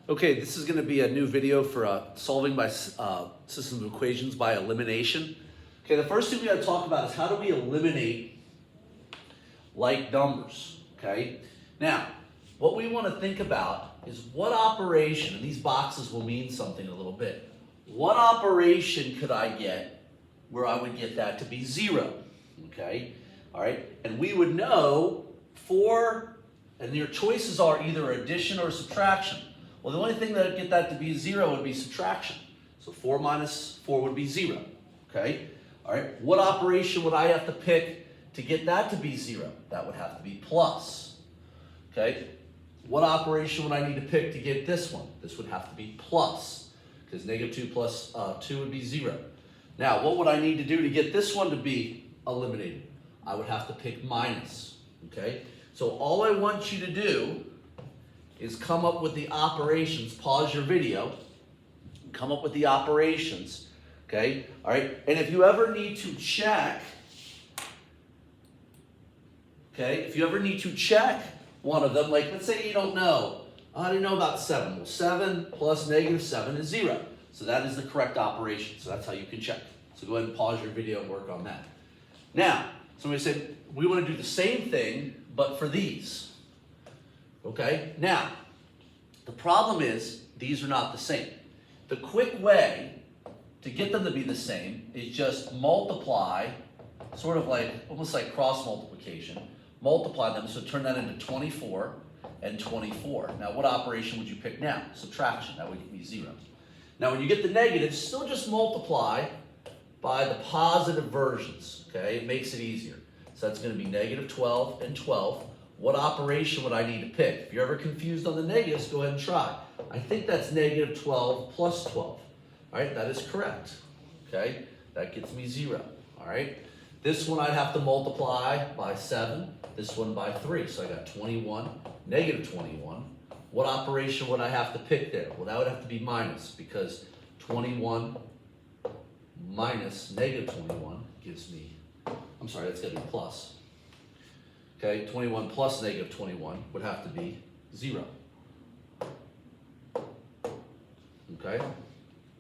Okay, this is going to be a new video for solving by systems of equations by elimination. Okay, the first thing we got to talk about is how do we eliminate like numbers, okay? Now, what we want to think about is what operation, and these boxes will mean something in a little bit, what operation could I get where I would get that to be 0, okay? All right, and we would know and your choices are either addition or subtraction. Well, the only thing that would get that to be 0 would be subtraction. So 4 minus 4 would be 0, okay? All right, what operation would I have to pick to get that to be 0? That would have to be plus, okay? What operation would I need to pick to get this one? This would have to be plus, because -2 plus 2 would be 0. Now, what would I need to do to get this one to be eliminated? I would have to pick minus, okay? So all I want you to do is come up with the operations. Pause your video. Come up with the operations, okay? All right, and if you ever need to check, okay, if you ever need to check one of them, like let's say you don't know, I didn't know about 7. Well, 7 plus -7 is 0. So that is the correct operation. So that's how you can check. So go ahead and pause your video and work on that. Now, somebody said, we want to do the same thing, but for these. Okay, now, the problem is these are not the same. The quick way to get them to be the same is just multiply, sort of like, almost like cross multiplication. Multiply them, so turn that into 24 and 24. Now, what operation would you pick now? Subtraction, that would give me 0. Now, when you get the negatives, still just multiply by the positive versions, okay? It makes it easier. So that's going to be -12 and 12. What operation would I need to pick? If you're ever confused on the negatives, go ahead and try. I think that's -12 plus 12. All right, that is correct. Okay, that gets me 0. All right, this one I'd have to multiply by 7, this one by 3. So I got 21, -21. What operation would I have to pick there? Well, that would have to be minus, because 21 minus -21 gives me, I'm sorry, that's going to be plus. Okay, 21 plus -21 would have to be 0. Okay?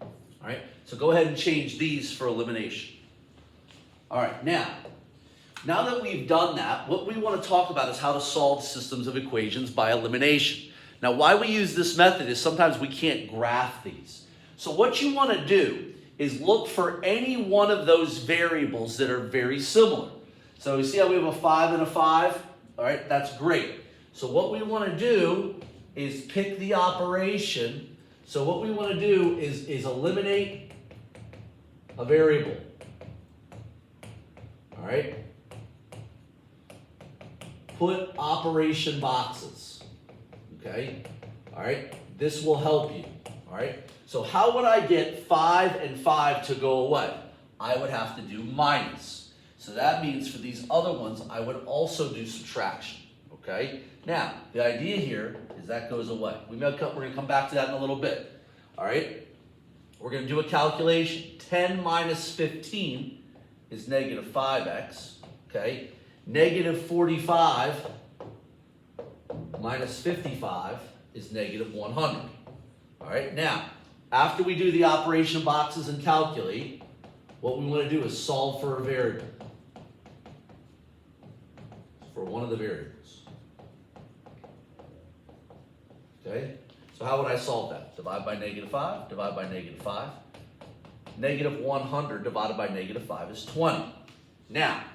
All right, so go ahead and change these for elimination. All right, now that we've done that, what we want to talk about is how to solve systems of equations by elimination. Now, why we use this method is sometimes we can't graph these. So what you want to do is look for any one of those variables that are very similar. So you see how we have a 5 and a 5? All right, that's great. So what we want to do is pick the operation. So what we want to do is eliminate a variable. All right? Put operation boxes. Okay? All right? This will help you. All right? So how would I get 5 and 5 to go away? I would have to do minus. So that means for these other ones, I would also do subtraction, okay? Now, the idea here is that goes away. We're going to come back to that in a little bit, all right? We're going to do a calculation. 10 minus 15 is -5x, okay? -45 minus 55 is -100, all right? Now, after we do the operation boxes and calculate, what we want to do is solve for a variable. For one of the variables. Okay? So how would I solve that? Divide by -5, divide by -5. -100 divided by -5 is 20. Now,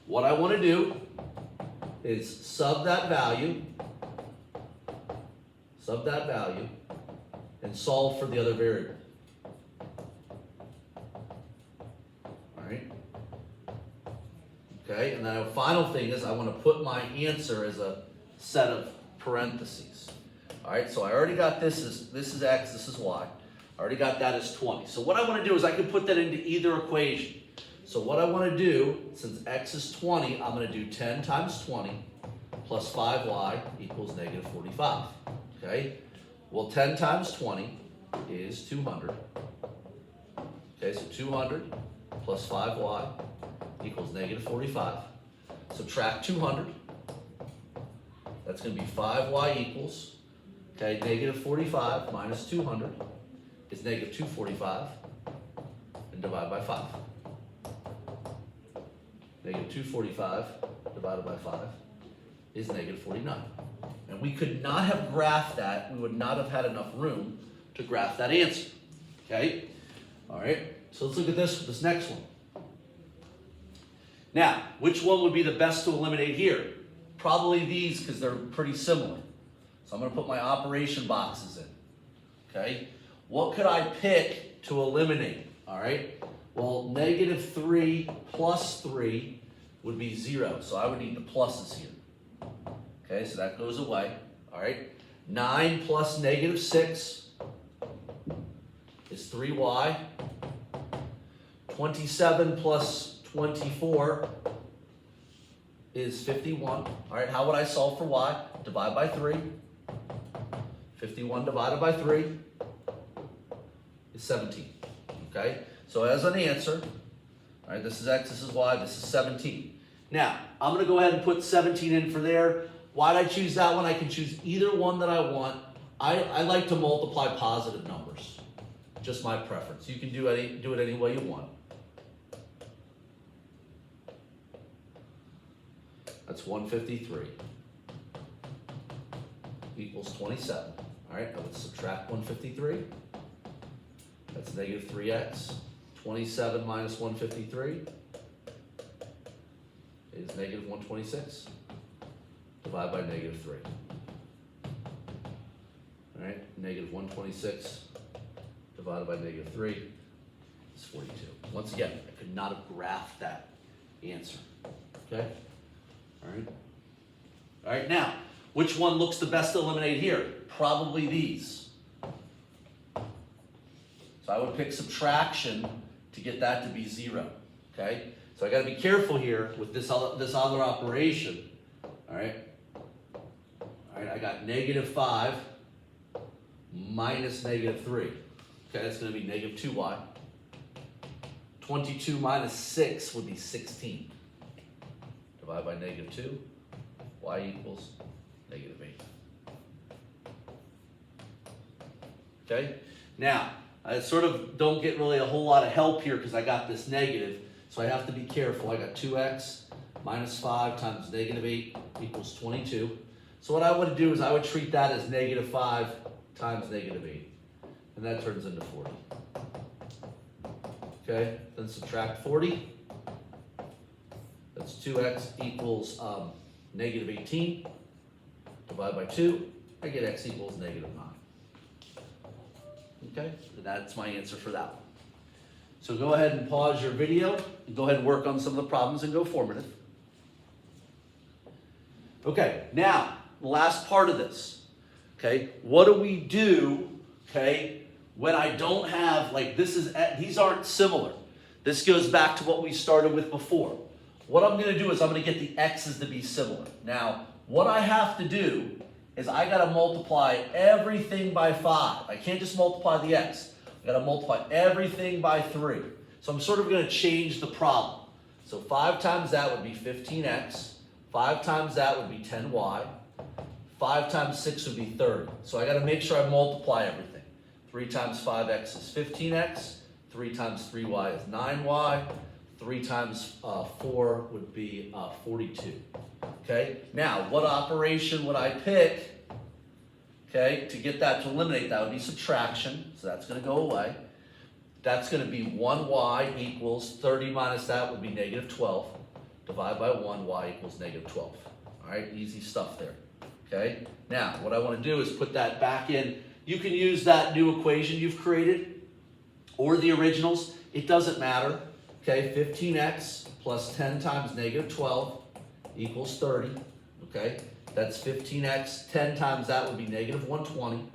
what I want to do is sub that value, and solve for the other variable. Okay, and then the final thing is I want to put my answer as a set of parentheses. All right, so I already got this is x, this is y. I already got that as 20. So what I want to do is I can put that into either equation. So what I want to do, since x is 20, I'm going to do 10 times 20 plus 5y equals -45. Okay, well 10 times 20 is 200. Okay, so 200 plus 5y equals -45. Subtract 200. That's going to be 5y equals Okay, negative 45 minus 200 is negative 245, and divide by 5. Negative 245 divided by 5 is negative 49. And we could not have graphed that. We would not have had enough room to graph that answer. Okay? All right, so let's look at this next one. Now, which one would be the best to eliminate here? Probably these, because they're pretty similar. So I'm going to put my operation boxes in. Okay? What could I pick to eliminate? All right? Well, negative 3 plus 3 would be 0. So I would need the pluses here. Okay, so that goes away. All right? 9 plus negative 6 is 3y. 27 plus 24 is 51. All right, how would I solve for y? Divide by 3. 51 divided by 3 is 17. Okay, so as an answer, all right, this is x, this is y, this is 17. Now, I'm going to go ahead and put 17 in for there. Why did I choose that one? I can choose either one that I want. I like to multiply positive numbers. Just my preference. You can do it any way you want. That's 153 equals 27. All right, I would subtract 153. That's negative 3x. 27 minus 153 is negative 126. Divide by negative 3. All right, negative 126 divided by negative 3 is 42. Once again, I could not have graphed that answer. Okay? All right. All right, now, which one looks the best to eliminate here? Probably these. So I would pick subtraction to get that to be 0. Okay? So I got to be careful here with this other operation. All right? All right, I got negative 5 minus negative 3. Okay, that's going to be negative 2y. 22 minus 6 would be 16. Divide by negative 2, y equals negative 8. Okay? Now, I sort of don't get really a whole lot of help here because I got this negative, so I have to be careful. I got 2x minus 5 times negative 8 equals 22. So what I would do is I would treat that as negative 5 times negative 8, and that turns into 40. Okay, then subtract 40. That's 2x equals negative 18. Divide by 2. I get x equals negative 9. Okay, and that's my answer for that one. So go ahead and pause your video and go ahead and work on some of the problems and go formative. Okay, now, the last part of this. Okay, what do we do, okay, when I don't have, like these aren't similar. This goes back to what we started with before. What I'm going to do is I'm going to get the x's to be similar. Now, what I have to do is I got to multiply everything by 5. I can't just multiply the x. I got to multiply everything by 3. So I'm sort of going to change the problem. So 5 times that would be 15x. 5 times that would be 10y. 5 times 6 would be 30. So I got to make sure I multiply everything. 3 times 5x is 15x. 3 times 3y is 9y. 3 times 4 would be 42. Okay, now what operation would I pick, okay, to get that to eliminate? That would be subtraction, so that's going to go away. That's going to be 1y equals 30 minus that would be negative 12. Divide by 1, y equals negative 12. All right, easy stuff there. Okay, now what I want to do is put that back in. You can use that new equation you've created or the originals. It doesn't matter. Okay, 15x plus 10 times negative 12 equals 30. Okay, that's 15x. 10 times that would be negative 120.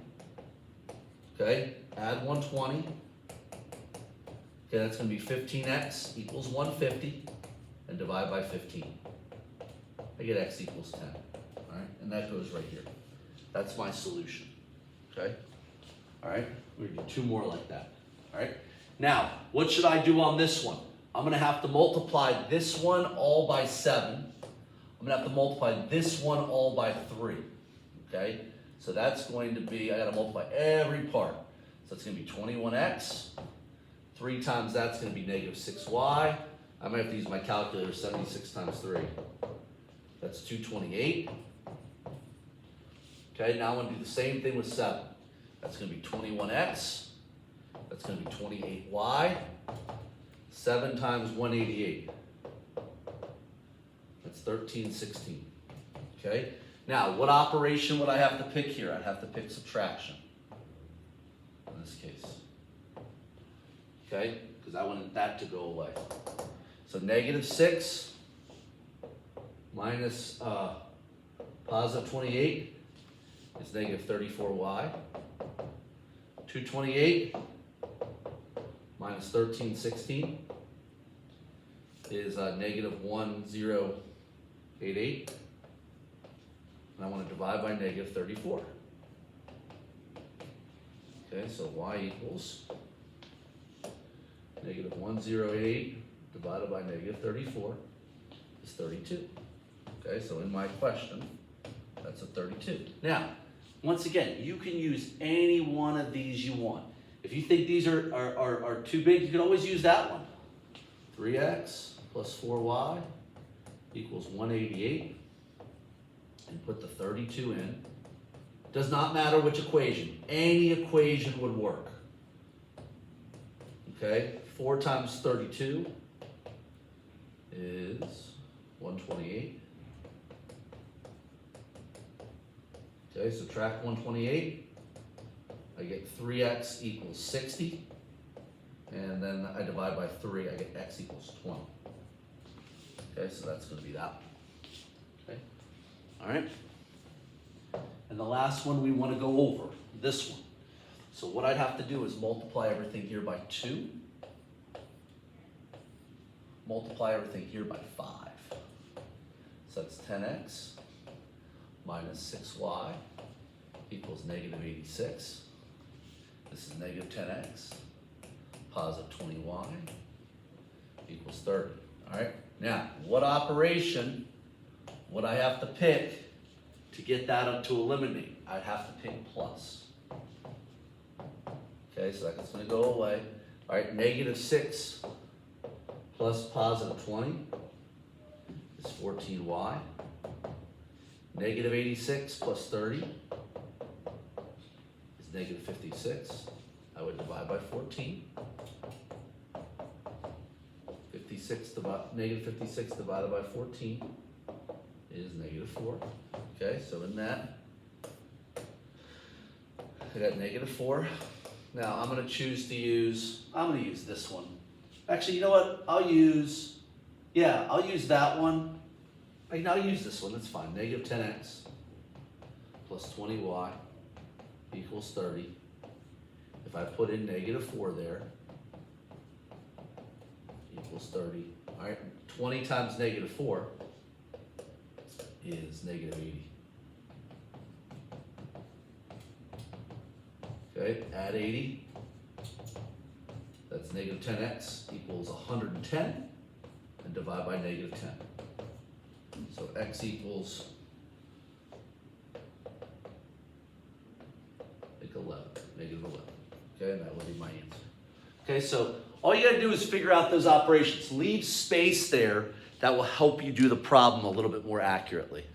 Okay, add 120. Okay, that's going to be 15x equals 150. And divide by 15. I get x equals 10. All right, and that goes right here. That's my solution. Okay? All right, we're going to do 2 more like that. All right, now, what should I do on this one? I'm going to have to multiply this one all by 7. I'm going to have to multiply this one all by 3. Okay? So that's going to be, I gotta multiply every part. So it's gonna be 21x. 3 times that's gonna be negative 6y. I might have to use my calculator, 76 times 3. That's 228. Okay, now I'm gonna do the same thing with 7. That's gonna be 21x. That's gonna be 28y. 7 times 188. That's 1316. Okay? Now, what operation would I have to pick here? I'd have to pick subtraction in this case. Okay? Because I wanted that to go away. So negative 6 minus positive 28 is negative 34y. 228 minus 1316 is negative 1088. And I want to divide by negative 34. Okay, so y equals negative 1088 divided by negative 34 is 32. Okay, so in my question, that's a 32. Now, once again, you can use any one of these you want. If you think these are too big, you can always use that one. 3x plus 4y equals 188. And put the 32 in. Does not matter which equation. Any equation would work. Okay, 4 times 32 is 128. Okay, subtract 128. I get 3x equals 60. And then I divide by 3, I get x equals 20. Okay, so that's going to be that one. Okay, all right. And the last one we want to go over, this one. So what I'd have to do is multiply everything here by 2. Multiply everything here by 5. So that's 10x minus 6y equals negative 86. This is negative 10x, positive 20y equals 30. All right, now what operation would I have to pick to get that up to eliminate? I'd have to pick plus. Okay, so that's going to go away. All right, negative 6 plus positive 20 is 14y. Negative 86 plus 30 is negative 56. I would divide by 14. Negative 56 divided by 14 is negative 4. Okay, so in that, I got negative 4. Now I'm going to choose to use, I'm going to use this one. Actually, you know what? I'll use that one. I'll use this one, that's fine. Negative 10x plus 20y equals 30. If I put in negative 4 there, equals 30. All right, 20 times negative 4 is negative 80. Okay, add 80. That's negative 10x equals 110, and divide by negative 10. So x equals like 11, negative 11. Okay, and that will be my answer. Okay, so all you got to do is figure out those operations. Leave space there. That will help you do the problem a little bit more accurately.